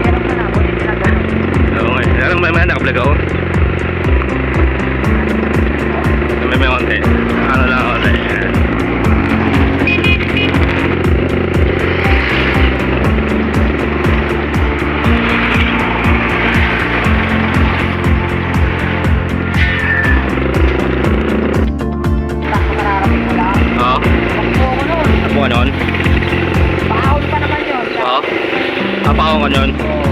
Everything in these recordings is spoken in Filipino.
Meron ka na, buti tinagano. Oo nga. Parang may nakablog ako. May konti. Ano lang konti. Baka mararating mo lang. Oo. Bakbo ko nun. Ako ka nun? Bakahon pa naman yun. Oo. Apa ako ka nun? Oo.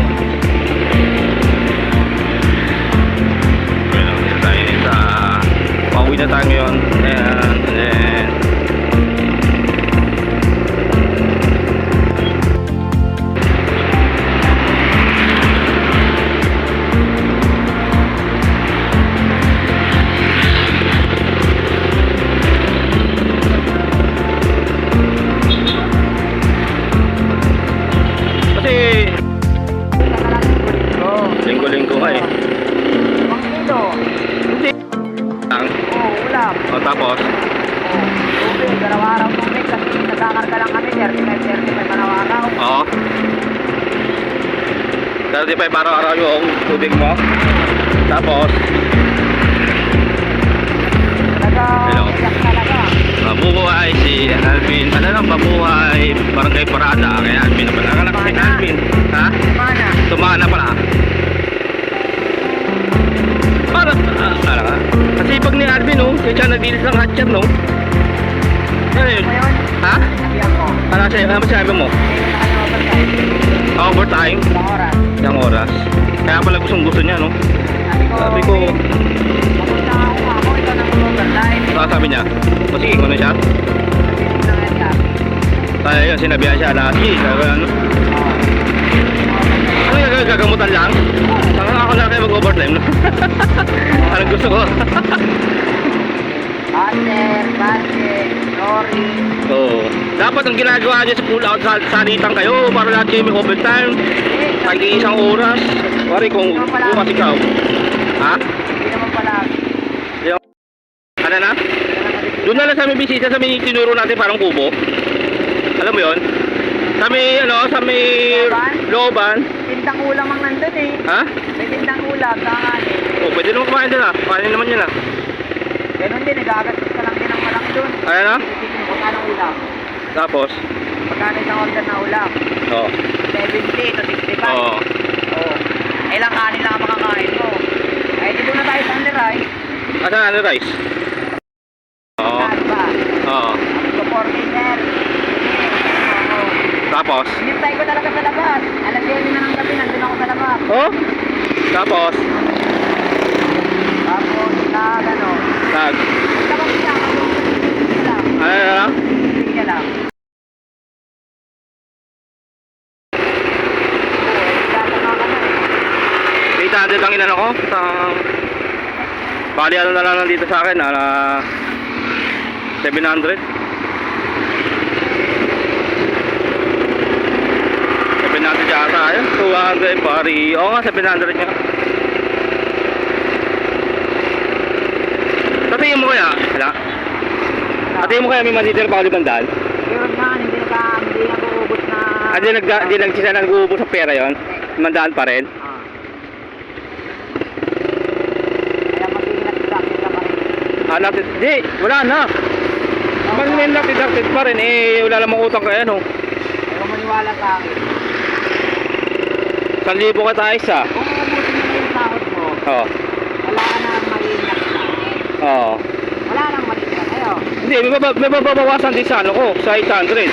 Well, dito tayo sa pauwi na tayo ngayon. And then kasi linggo-linggo nga eh. Ang kilo. Hindi lang. Oo, ulam. O tapos Oo. Tubig, araw-araw tubig kasi nagkakarga lang kami, 35 araw-araw. oo. 35 araw-araw yung tubig mo. Tapos Talaga, Hello. ulam talaga. mabubuhay si Alvin. Ano lang, mabuhay barangay Parada. Kaya Alvin naman. Ang anak si Alvin. Ha? Mana? Tumana pala. Para, ala ka. Kasi pag ni Alvin, no, siya nagdilis ng hatcher, no? Ano yun? Ngayon, Ha? nabiyak ko. Ano sinabi mo? Nakaka-overtime. Overtime? Ilang oras. Isang oras. Kaya pala gusto niya, no? Sabi ko, Mapunta ako, ikaw nang overtime. sabi niya, o sige, kung ano siya? Sabihin ko na nga siya. Kaya yun, sinabihan siya na, sige, sabi ko, ano? Ano yung gagamutan lang? Saka ako na kayo mag-overtime, no? Anong gusto ko? Ater, Bante, Rory. Oo. Dapat ang ginagawa niya sa pull out, salitan kayo para lahat kayo may overtime. Kahit isang oras. Pare, kung bukas ikaw. Ha? Hindi naman pala. Ano na? Doon na lang sa may bisita, sa may tinuro natin parang kubo. Alam mo yon? Sa may, ano, sa may looban. Tindang ulam ang nandun eh. Ha? May tindang ulam, tanganin. O, pwede naman kumain din ah. Kumain naman yun ah. Ganun din, nagagastos ka lang din ng malaki dun. Ano na? Isipin mo, magkano ulam? Tapos? Magkano isang order na ulam? Oo. 70 to 65. Oo. Oo. Ilang kanin lang ang makakain mo. Ay, di doon na tayo sa underay. Asan ano rice? Oo. Saan ba? Oo. Ang supporting sir. Oo. Tapos? Hinintay ko talaga sa labas. Alas 7 na ng gabi, nandun ako sa labas. Oh? Tapos? Tapos, ano, Nag? labas siya. Sige lang. Ano na lang? Sige lang. Oo, tatama ka na eh. 800 ang inano ko. Bali ano na lang nandito sa akin, 700. 700 yata, ayun. 200 pari. Oo nga, 700 niya. Tatingin mo kaya? Wala. Tatingin mo kaya may matitira pa ako 500? Yun nga, hindi na uubos na. Hindi nagsisa na nag-uubos sa pera yon. 500 pa rin. Ah. Kaya mag-iingat sa akin ka pa rin. Di, wala na. Pag may deducted pa rin, eh, wala namang utang kaya, no? Ayaw maniwala sa akin. 1,000 ka tayo isa. Kung ubusin mo na yung sahod mo, Oo. wala ka na mag-iingat sa akin. Oo. Wala nang matitira kayo. Hindi, may mababawasan din sa ano ko, sa 800. Hindi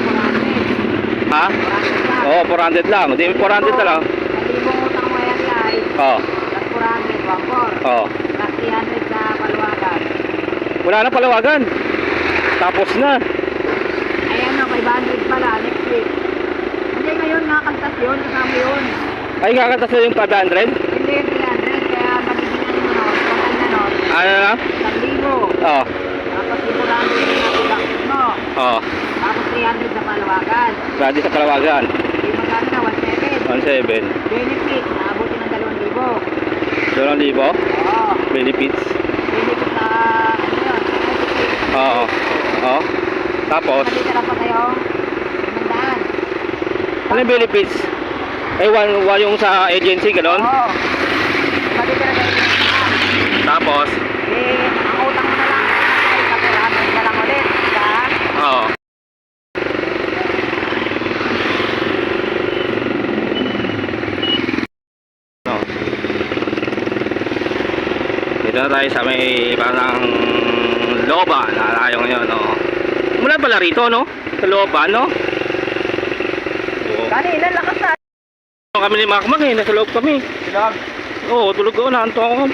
ko natin. Ha? 400 lang. Oo, 400 lang. Hindi, 400 na lang. Malibong utang mo yan guys. Oo. Plus 400, 1-4. Oo. Plus 300 sa paluwagan. Wala na palawagan. Tapos na. Ayan o, 500 pala next week. Hindi ngayon nakakaltas yun, kasama yun. Ay, kakatas na yung 500? Hindi yung 300, kaya mabibigyan mo no, total na no, Ano na? 1,000. Oo. Tapos 400 yung natulakit mo. Oo. Tapos 300 sa paluwagan. Ready sa palawagan. Hindi magkano na, 1,700. 1,700. Benefit, naabuti ng 2,000. 2,000? Oo. Benefits? Benefit sa, ano yun, benefit. Oo. Oo. Tapos? Matitira pa kayo, 500. Ano yung benefits? Yung sa agency, gano'n? Oo. Pwede ka na ganyan. Tapos, Ang utang mo na lang. Ay, kapirahan mo lang ulit. oo. No. Dito na tayo sa may parang looban. Tayo ngayon, no? Mula pala rito, no? Sa looban, no? Oo. Kanina, lakas na. Kami ni Makmak eh, nasa loob kami. Silag. Oo, tulog ako, naanto ako.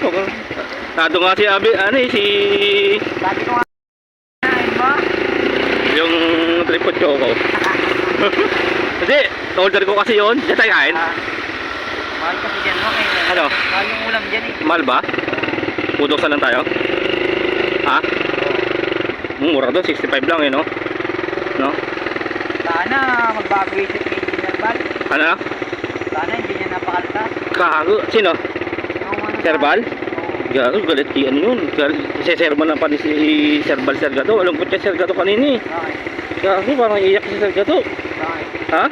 Nado nga si Abi, si... Sabi ko nga. Ayun mo. yung tripod choco. Kasi, order ko kasi yun. Diyan tayo kain. Mahal kasi dyan mo. Ano? Mahal yung ulam dyan eh. Mahal ba? Pudoksan lang tayo? Ha? Mura doon, 65 lang eh, no? No? Sana magbago isip ni Engineer Bal. Ano na? Sana hindi niya napakalta. Kago. Sino? Sir Bal? Gago, galit ki ano yun. Si Sir Bal na pa ni si Sir Bal Sergado. Alam ko siya Sergado kanini. Bakit? Gago, parang iyak si Sergado. Bakit? Ha?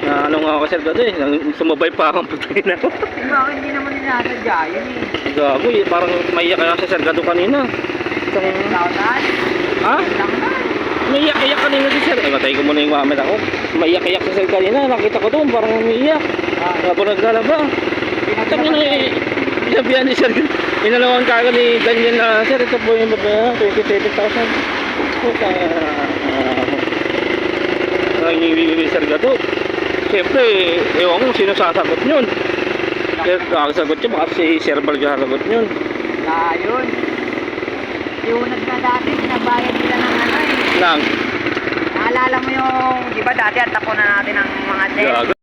Na ano nga ako Sergado eh. Sumabay pa akong putay na ako. Bakit hindi naman ninasadya yun eh. Gago, parang maiyak na si Sergado kanina. Isang... Lautan? Ha? Lautan? Maiyak-iyak kanina si Sir. Ay, matay ko muna yung mamit ako. Maiyak-iyak si Sir kanina. Nakita ko doon, parang umiiyak. Habang naglalaba. Tangin na eh. Sabihan ni Sir. Inalawan ka ni Daniel na, Sir, ito po yung babayaran. 27,000. Puta. Nangyayari Sir Gato. Siyempre, ewan ko sino sasagot yun. Kaya kakasagot yun, baka si Sir Bal sasagot yun. Ayun. Iunag na dati, nabayad nila ng ano eh. Lang. Naalala mo yung, di ba dati at tapo na natin ng mga debt? Gago.